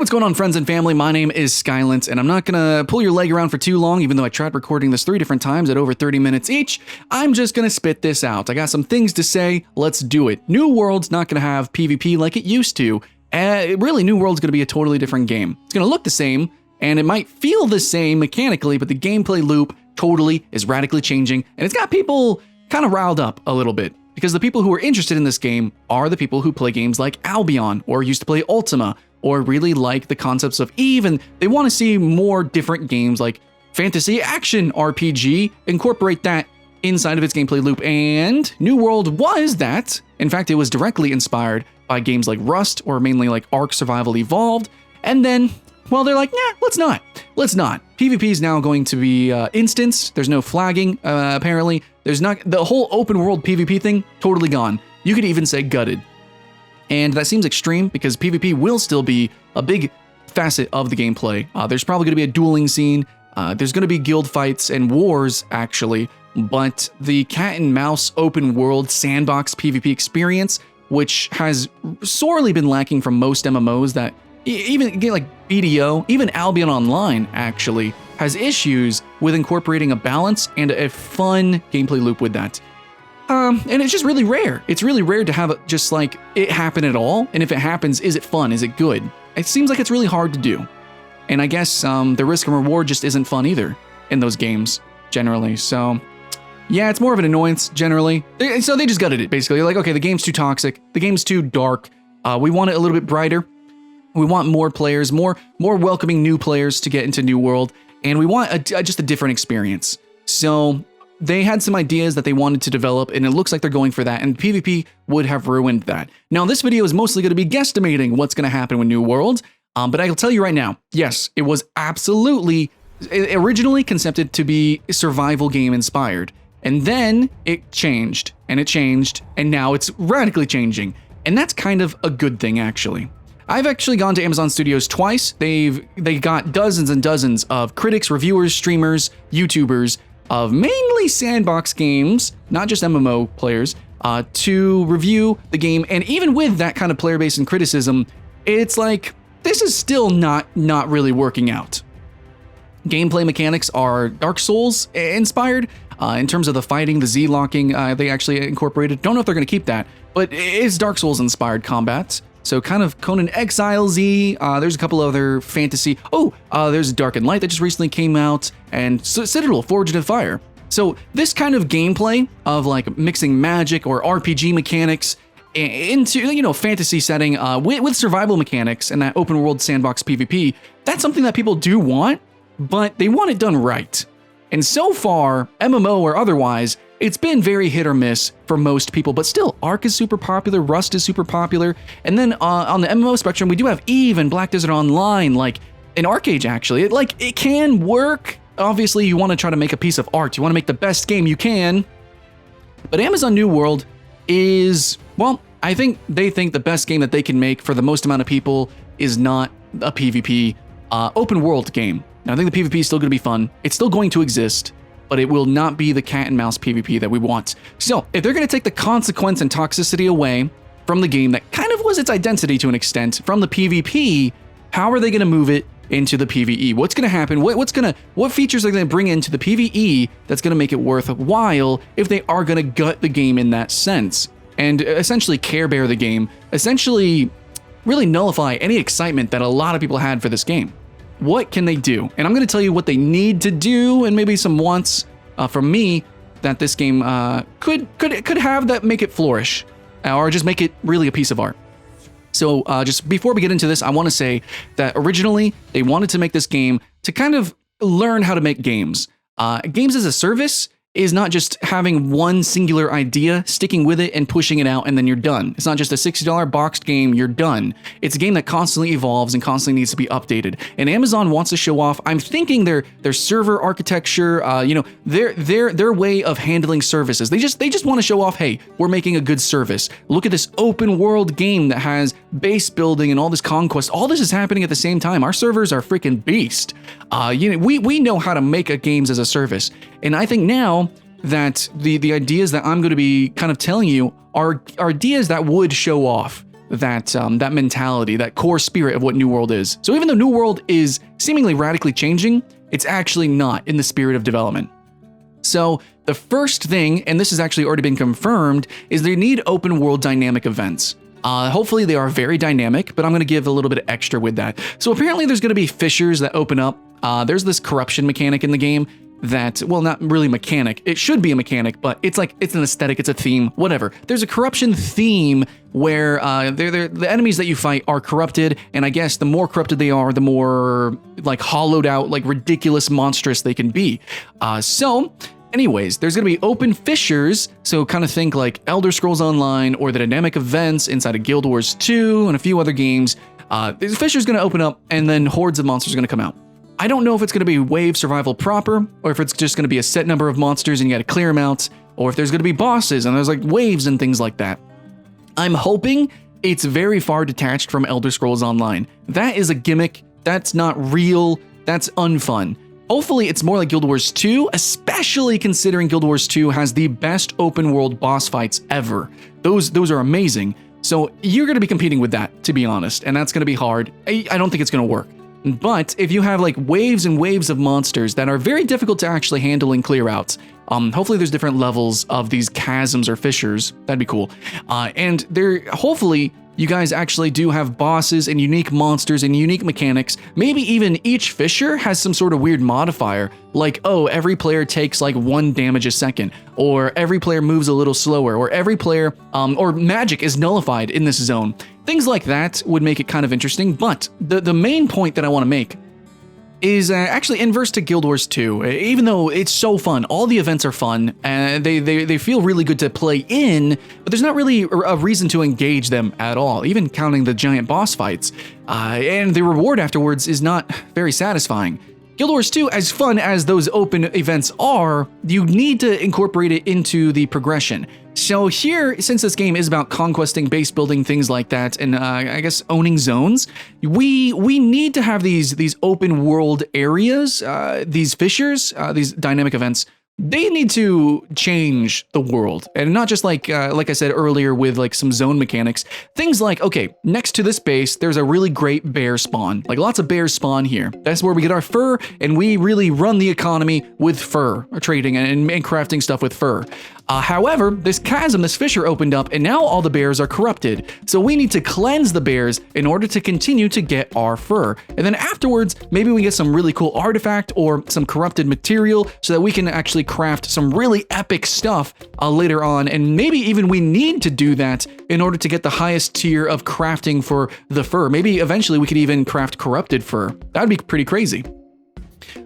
what's going on, friends and family? My name is Skylent, and I'm not gonna pull your leg around for too long, even though I tried recording this 3 different times at over 30 minutes each. I'm just gonna spit this out. I got some things to say, let's do it. New World's not gonna have PvP like it used to. Really, New World's gonna be a totally different game. It's gonna look the same, and it might feel the same mechanically, but the gameplay loop totally is radically changing, and it's got people kind of riled up a little bit. Because the people who are interested in this game are the people who play games like Albion, or used to play Ultima, or really like the concepts of EVE, and they want to see more different games like fantasy action RPG, incorporate that inside of its gameplay loop, and New World was that. In fact, it was directly inspired by games like Rust, or mainly like Ark Survival Evolved, and then, well, they're like, nah, let's not. PvP is now going to be instance. There's no flagging, apparently. There's not, the whole open world PvP thing, totally gone. You could even say gutted. And that seems extreme because PvP will still be a big facet of the gameplay. There's probably going to be a dueling scene. There's going to be guild fights and wars, actually. But the cat and mouse open world sandbox PvP experience, which has sorely been lacking from most MMOs that even like BDO, even Albion Online actually has issues with incorporating a balance and a fun gameplay loop with that. And it's just really rare. It's really rare to have just like it happen at all. And if it happens, is it fun? Is it good? It seems like it's really hard to do. And I guess the risk and reward just isn't fun either in those games generally. So yeah, it's more of an annoyance generally. So they just gutted it basically. Like, okay, the game's too toxic. The game's too dark. We want it a little bit brighter. We want more players, more welcoming new players to get into New World. And we want just a different experience. So they had some ideas that they wanted to develop, and it looks like they're going for that, and PvP would have ruined that. Now, this video is mostly going to be guesstimating what's going to happen with New World, but I'll tell you right now, yes, it was absolutely originally conceived to be survival game inspired, and then it changed, and now it's radically changing, and that's kind of a good thing, actually. I've actually gone to Amazon Studios twice. They got dozens and dozens of critics, reviewers, streamers, YouTubers of mainly sandbox games, not just MMO players, to review the game. And even with that kind of player base and criticism, it's like, this is still not really working out. Gameplay mechanics are Dark Souls inspired. In terms of the fighting, the Z-locking, they actually incorporated. Don't know if they're going to keep that, but it is Dark Souls inspired combat. So kind of Conan Exiles-y. There's a couple other fantasy. There's Dark and Light that just recently came out, and Citadel, Forged in Fire. So this kind of gameplay of like mixing magic or RPG mechanics into, fantasy setting with survival mechanics and that open world sandbox PvP, that's something that people do want, but they want it done right. And so far, MMO or otherwise, it's been very hit or miss for most people, but still, Ark is super popular, Rust is super popular, and then on the MMO spectrum, we do have EVE and Black Desert Online, like in Arcade actually. It can work. Obviously, you want to try to make a piece of art. You want to make the best game you can, but Amazon New World is, well, I think they think the best game that they can make for the most amount of people is not a PvP open world game. Now, I think the PvP is still going to be fun. It's still going to exist, but it will not be the cat and mouse PvP that we want. So if they're going to take the consequence and toxicity away from the game that kind of was its identity to an extent from the PvP, how are they going to move it into the PvE? What's going to happen? What features are they going to bring into the PvE that's going to make it worthwhile if they are going to gut the game in that sense and essentially care bear the game, essentially really nullify any excitement that a lot of people had for this game? What can they do? And I'm going to tell you what they need to do and maybe some wants from me that this game could have that make it flourish or just make it really a piece of art. So just before we get into this, I want to say that originally they wanted to make this game to kind of learn how to make games. Games as a service is not just having one singular idea, sticking with it and pushing it out, and then you're done. It's not just a $60 boxed game, you're done. It's a game that constantly evolves and constantly needs to be updated. And Amazon wants to show off, I'm thinking their server architecture, their way of handling services. They just want to show off, hey, we're making a good service. Look at this open world game that has base building and all this conquest. All this is happening at the same time. Our servers are freaking beast. We know how to make games as a service. And I think now that the ideas that I'm going to be kind of telling you are ideas that would show off that that mentality, that core spirit of what New World is. So even though New World is seemingly radically changing, it's actually not in the spirit of development. So the first thing, and this has actually already been confirmed, is they need open world dynamic events. Hopefully they are very dynamic, but I'm going to give a little bit of extra with that. So apparently there's going to be fissures that open up. There's this corruption mechanic in the game that, well, not really mechanic. It should be a mechanic, but it's like, it's an aesthetic, it's a theme, whatever. There's a corruption theme where the enemies that you fight are corrupted, and I guess the more corrupted they are, the more like hollowed out, like ridiculous, monstrous they can be. Anyways, there's going to be open fissures, so kind of think like Elder Scrolls Online or the dynamic events inside of Guild Wars 2 and a few other games. These fissures going to open up, and then hordes of monsters are going to come out. I don't know if it's going to be wave survival proper, or if it's just going to be a set number of monsters and you got to clear them out, or if there's going to be bosses and there's like waves and things like that. I'm hoping it's very far detached from Elder Scrolls Online. That is a gimmick. That's not real. That's unfun. Hopefully it's more like Guild Wars 2, especially considering Guild Wars 2 has the best open world boss fights ever. Those are amazing. So you're going to be competing with that, to be honest, and that's going to be hard. I don't think it's going to work. But if you have like waves and waves of monsters that are very difficult to actually handle and clear out, hopefully there's different levels of these chasms or fissures. That'd be cool. And hopefully you guys actually do have bosses and unique monsters and unique mechanics. Maybe even each fissure has some sort of weird modifier, like, oh, every player takes like 1 damage a second, or every player moves a little slower, or every player, or magic is nullified in this zone. Things like that would make it kind of interesting, but the main point that I want to make is actually inverse to Guild Wars 2. Even though it's so fun, all the events are fun, and they feel really good to play in, but there's not really a reason to engage them at all, even counting the giant boss fights. And the reward afterwards is not very satisfying. Guild Wars 2, as fun as those open events are, you need to incorporate it into the progression. So here, since this game is about conquesting, base building, things like that, and I guess owning zones, we need to have these open world areas, these fissures, these dynamic events. They need to change the world, and not just like I said earlier with like some zone mechanics. Things like, okay, next to this base, there's a really great bear spawn. Like lots of bears spawn here. That's where we get our fur, and we really run the economy with fur, trading and crafting stuff with fur. However, this chasm, this fissure opened up, and now all the bears are corrupted. So we need to cleanse the bears in order to continue to get our fur. And then afterwards, maybe we get some really cool artifact or some corrupted material so that we can actually craft some really epic stuff later on. And maybe even we need to do that in order to get the highest tier of crafting for the fur. Maybe eventually we could even craft corrupted fur. That'd be pretty crazy.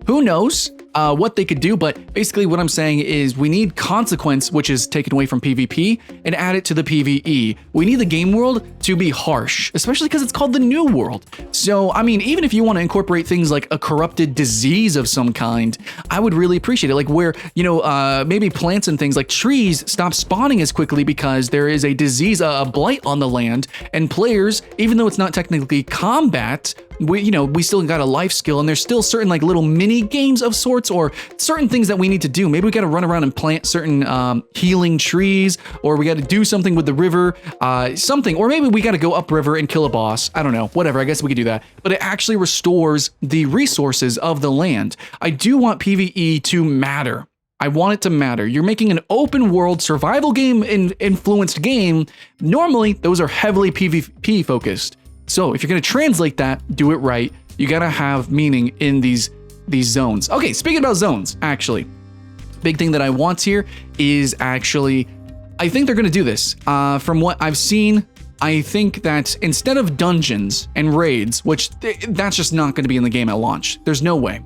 Who knows what they could do, but basically what I'm saying is we need consequence, which is taken away from PvP, and add it to the PvE. We need the game world to be harsh, especially because it's called the New World. So, I mean, even if you want to incorporate things like a corrupted disease of some kind, I would really appreciate it. Like where, you know, maybe plants and things like trees stop spawning as quickly because there is a disease, a blight on the land, and players, even though it's not technically combat, we still got a life skill, and there's still certain like little mini games of sorts or certain things that we need to do. Maybe we got to run around and plant certain healing trees, or we got to do something with the river, or maybe we got to go upriver and kill a boss. I don't know, whatever, I guess we could do that. But it actually restores the resources of the land. I do want PvE to matter. I want it to matter. You're making an open world survival game influenced game. Normally, those are heavily PvP focused. So if you're going to translate that, do it right. You got to have meaning in these zones. Okay, speaking about zones, actually, big thing that I want here is actually, I think they're going to do this. From what I've seen, I think that instead of dungeons and raids, which that's just not going to be in the game at launch. There's no way.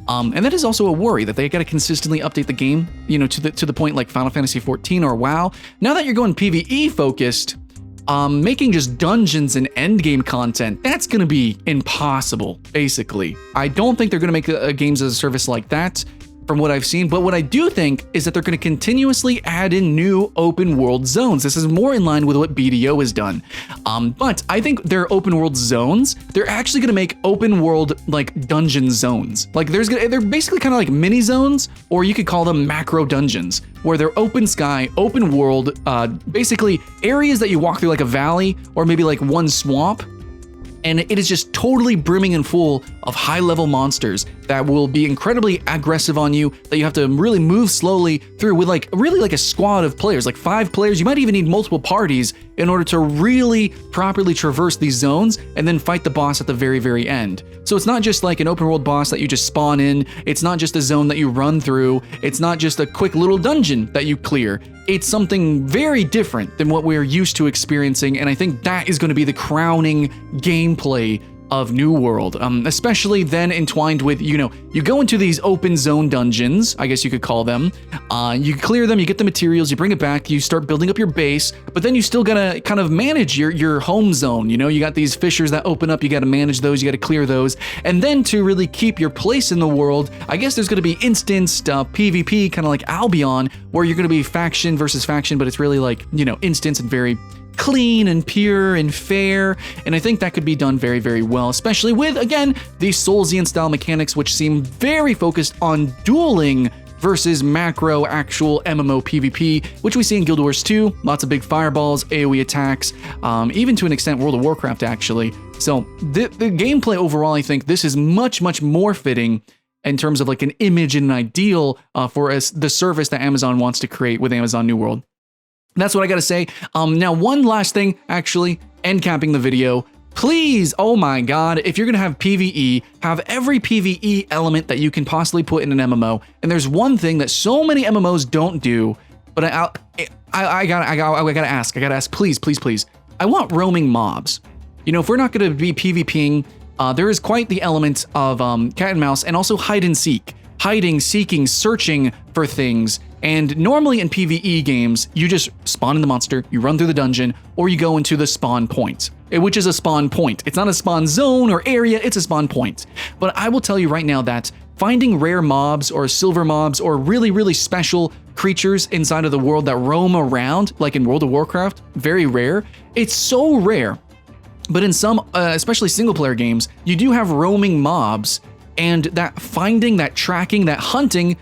And that is also a worry that they got to consistently update the game, to the point like Final Fantasy XIV or WoW. Now that you're going PvE focused, making just dungeons and endgame content, that's going to be impossible, basically. I don't think they're going to make a games as a service like that. from what I've seen, but what I do think is that they're going to continuously add in new open world zones. This is more in line with what BDO has done. But I think their open world zones, they're actually going to make open world like dungeon zones. Like they're basically kind of like mini zones, or you could call them macro dungeons, where they're open sky, open world, basically areas that you walk through like a valley or maybe like one swamp. And it is just totally brimming and full of high-level monsters that will be incredibly aggressive on you, that you have to really move slowly through with really like a squad of players, like 5 players. You might even need multiple parties in order to really properly traverse these zones and then fight the boss at the very, very end. So it's not just like an open world boss that you just spawn in. It's not just a zone that you run through. It's not just a quick little dungeon that you clear. It's something very different than what we're used to experiencing, and I think that is going to be the crowning gameplay of New World, especially then entwined with, you go into these open zone dungeons, I guess you could call them. You clear them, you get the materials, you bring it back, you start building up your base, but then you still gotta kind of manage your home zone. You got these fissures that open up, you gotta manage those, you gotta clear those, and then to really keep your place in the world, I guess there's gonna be instanced PvP, kind of like Albion, where you're gonna be faction versus faction, but it's really like, instance and very clean and pure and fair, and I think that could be done very, very well, especially with, again, these Soulsian style mechanics, which seem very focused on dueling versus macro actual MMO PvP, which we see in Guild Wars 2, lots of big fireballs, AoE attacks, even to an extent World of Warcraft actually. So the gameplay overall, I think this is much, much more fitting in terms of like an image and an ideal for the service that Amazon wants to create with Amazon New World. That's what I gotta say. Now, one last thing, actually, end capping the video. Please, oh my god, if you're gonna have PvE, have every PvE element that you can possibly put in an MMO. And there's one thing that so many MMOs don't do, but I gotta ask, please, please, please. I want roaming mobs. If we're not gonna be PvPing, there is quite the element of cat and mouse, and also hide and seek. Hiding, seeking, searching for things. And normally in PvE games, you just spawn in the monster, you run through the dungeon, or you go into the spawn point, which is a spawn point. It's not a spawn zone or area, it's a spawn point. But I will tell you right now that finding rare mobs or silver mobs or really, really special creatures inside of the world that roam around, like in World of Warcraft, very rare. It's so rare. But in some, especially single player games, you do have roaming mobs, and that finding, that tracking, that hunting,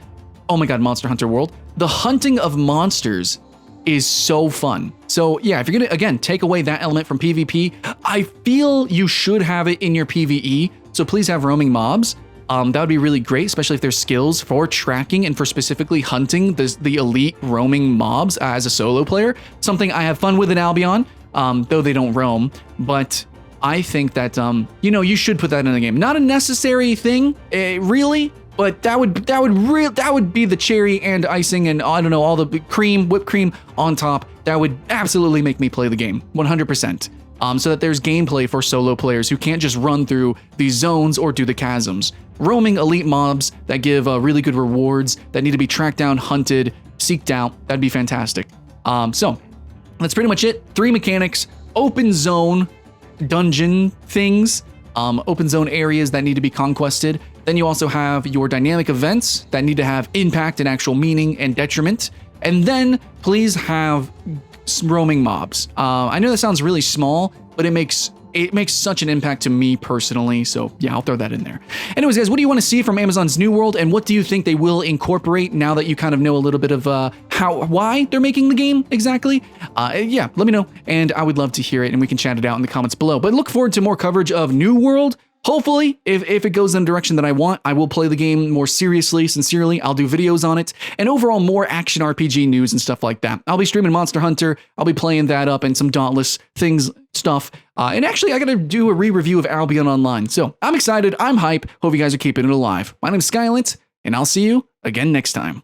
oh my god, Monster Hunter World, the hunting of monsters is so fun. So yeah, if you're gonna, again, take away that element from PvP, I feel you should have it in your PvE, so please have roaming mobs. That would be really great, especially if there's skills for tracking and for specifically hunting the elite roaming mobs as a solo player. Something I have fun with in Albion, though they don't roam, but I think that, you should put that in the game. Not a necessary thing, really, but that would be the cherry and icing and, I don't know, all the whipped cream on top. That would absolutely make me play the game, 100%. So that there's gameplay for solo players who can't just run through these zones or do the chasms. Roaming elite mobs that give really good rewards, that need to be tracked down, hunted, seeked out, that'd be fantastic. So that's pretty much it. 3 mechanics, open zone dungeon things, open zone areas that need to be conquested. Then you also have your dynamic events that need to have impact and actual meaning and detriment. And then please have roaming mobs. I know that sounds really small, but it makes such an impact to me personally. So yeah, I'll throw that in there. Anyways, guys, what do you want to see from Amazon's New World, and what do you think they will incorporate now that you kind of know a little bit of why they're making the game exactly? Yeah, let me know, and I would love to hear it, and we can chat it out in the comments below. But look forward to more coverage of New World. Hopefully, if it goes in the direction that I want, I will play the game more seriously, sincerely. I'll do videos on it, and overall more action RPG news and stuff like that. I'll be streaming Monster Hunter. I'll be playing that up and some Dauntless stuff. And actually, I gotta do a re-review of Albion Online. So I'm excited. I'm hype. Hope you guys are keeping it alive. My name is Skylent, and I'll see you again next time.